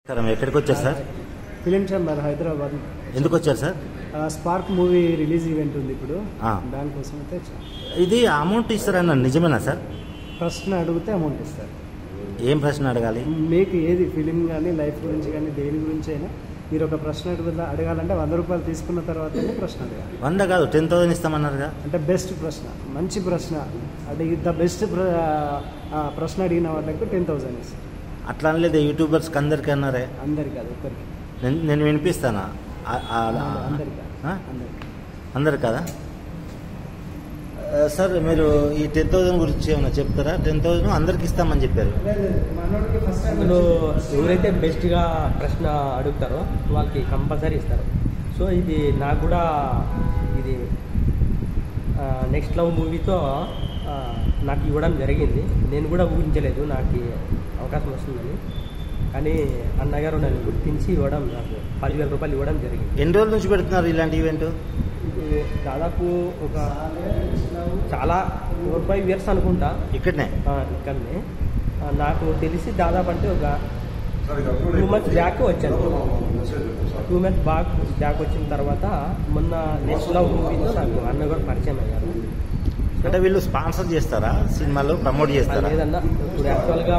ఎక్కడికి వచ్చారు sir? Film chamber Hyderabad. ఎందుకు వచ్చారు sir? Spark movie release event ఉంది ఇప్పుడు, దానికోసం అయితే. ఇది అమౌంట్ ఇస్తారన్న నిజమేనా సార్? ప్రశ్న అడిగితే అమౌంట్ ఇస్తారు. ఏం ప్రశ్న అడగాలి? మీకు ఏది ఫిలిం కానీ లైఫ్ గురించి కానీ దేని గురించి అయినా మీరు ఒక ప్రశ్న అడగాలంటే 100 రూపాయలు తీసుకున్న తర్వాతనే ప్రశ్న అడగాలి. 100 కాదు 10,000 ఇస్తామన్నారుగా. అంటే బెస్ట్ ప్రశ్న, మంచి ప్రశ్న అడిగి ద బెస్ట్ ప్రశ్న అడిగిన వాళ్ళకి 10,000 ఇస్తారు. అట్లా అనలేదు యూట్యూబర్స్కి అందరికీ అన్నారే? అందరికి కాదు, ఒక్కరికి. నేను వినిపిస్తానా? అందరు కదా సార్? మీరు ఈ 10,000 గురించి ఏమైనా చెప్తారా? 10,000 అందరికి ఇస్తామని చెప్పారు. అందులో ఎవరైతే బెస్ట్గా ప్రశ్న అడుగుతారో వాళ్ళకి కంపల్సరీ ఇస్తారు. సో ఇది నాకు కూడా ఇది నెక్స్ట్ లవ్ మూవీతో నాకు ఇవ్వడం జరిగింది. నేను కూడా ఊహించలేదు నాకు అవకాశం వస్తుందని, కానీ అన్నగారు నన్ను గుర్తించి ఇవ్వడం, నాకు 10,000 రూపాయలు ఇవ్వడం జరిగింది. ఎన్ని రోజుల నుంచి పెడుతున్నారు ఇలాంటి ఈవెంట్? ఇది దాదాపు ఒక చాలా 4-5 years అనుకుంటా. ఇక్కడనే. నాకు తెలిసి దాదాపు అంటే ఒక 2 months బ్యాక్ వచ్చాను. 2 months బ్యాక్ వచ్చిన తర్వాత మొన్న నెక్స్ట్ లవ్ మూవీతో నాకు అన్న కూడా పరిచయం అయ్యారు. అంటే వీళ్ళు స్పాన్సర్ చేస్తారా? సినిమాలో ప్రమోట్ చేస్తారా? లేదన్నా, ఇప్పుడు యాక్చువల్గా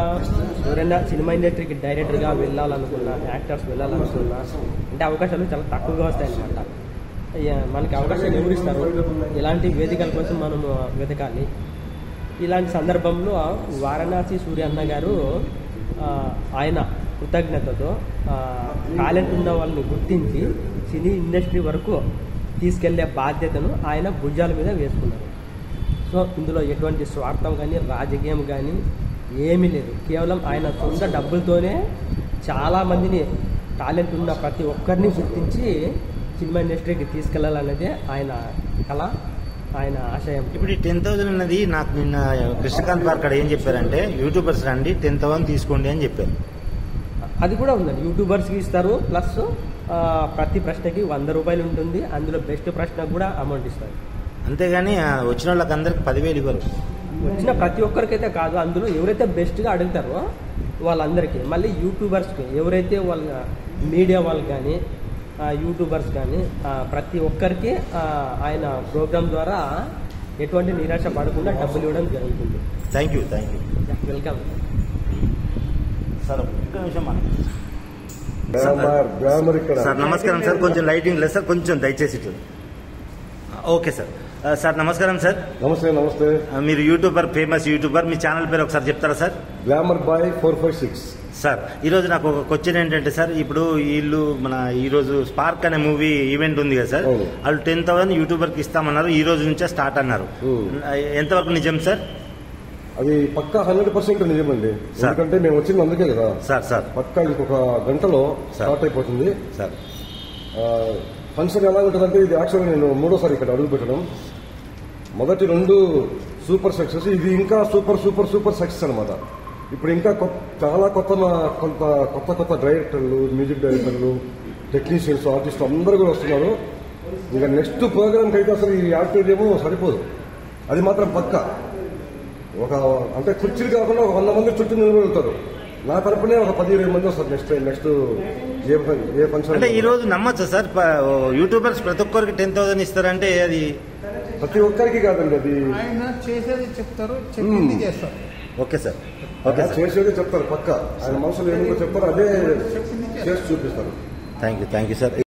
ఎవరైనా సినిమా ఇండస్ట్రీకి డైరెక్టర్గా వెళ్ళాలనుకున్నా, యాక్టర్స్ వెళ్ళాలనుకున్నా అంటే అవకాశాలు చాలా తక్కువగా వస్తాయి అన్నమాట. మనకి అవకాశాలు ఎవరు ఇస్తారు? ఇలాంటి వేదికల కోసం మనము వెతకాలి. ఇలాంటి సందర్భంలో వారణాసి సూర్య అన్న గారు ఆయన కృతజ్ఞతతో టాలెంట్ ఉన్న వాళ్ళని గుర్తించి సినీ ఇండస్ట్రీ వరకు తీసుకెళ్లే బాధ్యతను ఆయన భుజాల మీద వేసుకున్నారు. సో ఇందులో ఎటువంటి స్వార్థం కానీ రాజకీయం కానీ ఏమీ లేదు. కేవలం ఆయన సొంత డబ్బులతోనే చాలామందిని టాలెంట్ ఉన్న ప్రతి ఒక్కరిని గుర్తించి సినిమా ఇండస్ట్రీకి తీసుకెళ్లాలన్నదే ఆయన కళ, ఆయన ఆశయం. ఇప్పుడు ఈ 10,000 అన్నది నాకు నిన్న కృష్ణకాంత్ పార్క్ ఏం చెప్పారంటే యూట్యూబర్స్ రండి 10,000 తీసుకోండి అని చెప్పారు. అది కూడా ఉందండి, యూట్యూబర్స్కి ఇస్తారు. ప్లస్ ప్రతి ప్రశ్నకి 100 రూపాయలు ఉంటుంది. అందులో బెస్ట్ ప్రశ్నకు కూడా అమౌంట్ ఇస్తారు. అంతేగాని వచ్చిన వాళ్ళకి అందరికి 10,000 ఇవ్వరు. వచ్చిన ప్రతి ఒక్కరికైతే కాదు, అందులో ఎవరైతే బెస్ట్గా అడుగుతారో వాళ్ళందరికీ. మళ్ళీ యూట్యూబర్స్కి ఎవరైతే వాళ్ళ మీడియా వాళ్ళు కానీ యూట్యూబర్స్ కానీ ప్రతి ఒక్కరికి ఆయన ప్రోగ్రామ్ ద్వారా ఎటువంటి నిరాశ పడకుండా డబ్బులు ఇవ్వడం జరుగుతుంది. Thank you. Welcome sir. ఒక్క నిమిషం సార్. నమస్కారం సార్. కొంచెం లైటింగ్ లేదు సార్, కొంచెం దయచేసి. Okay sir. సార్ నమస్కారం సార్. నమస్తే. మీరు యూట్యూబర్, ఫేమస్ యూట్యూబర్, మీ ఛానల్ పేరు ఒకసారి చెప్తారా సార్? Glamour boy 456. సార్ ఈరోజు నాకు ఒక క్వశ్చన్ ఏంటంటే సార్, ఇప్పుడు వీళ్ళు మన ఈరోజు స్పార్క్ అనే మూవీ ఈవెంట్ ఉంది కదా సార్, వాళ్ళు 10,000 యూట్యూబర్కి ఇస్తామన్నారు. ఈ రోజు నుంచే స్టార్ట్ అన్నారు. ఎంతవరకు నిజం సార్? అది పక్కా 100% నిజమండి. ఎందుకంటే మేము వచ్చింది అందుకే కదా సార్. పక్కా ఇంకొక గంటలో స్టార్ట్ అయిపోతుంది సార్. ఫంక్షన్ ఎలా ఉంటుందంటే, ఇది యాక్చువల్గా నేను 3వ సారి ఇక్కడ అడుగు పెట్టడం. మొదటి 2 సూపర్ సక్సెస్, ఇది ఇంకా సూపర్ సక్సెస్ అనమాట. ఇప్పుడు ఇంకా చాలా కొత్త డైరెక్టర్లు, మ్యూజిక్ డైరెక్టర్లు, టెక్నీషియన్స్, ఆర్టిస్టులు అందరూ కూడా వస్తున్నారు. ఇంకా నెక్స్ట్ ప్రోగ్రామ్కి అయితే అసలు ఈ ఆడిటోరియం సరిపోదు. అది మాత్రం పక్క. అంటే కుర్చీలు కాకుండా ఒక 100 మంది చుట్టూ నిలబెడతారు. నా తరపునే ఒక 10-20 మంది వస్తారు నెక్స్ట్ ఏ ఫంక్షన్. అంటే ఈ రోజు నమ్మచ్చా సార్? యూట్యూబర్స్ ప్రతి ఒక్కరికి 10,000 ఇస్తారంటే అది ప్రతి ఒక్కరికి కాదండి, అది ఆయన చేసేది చెప్తారు, చేస్తారు. Okay sir. చేసేది చెప్తారు పక్క. ఆయన మనసులో ఏమో చెప్తారు, అదే చేసి చూపిస్తారు. Thank you sir.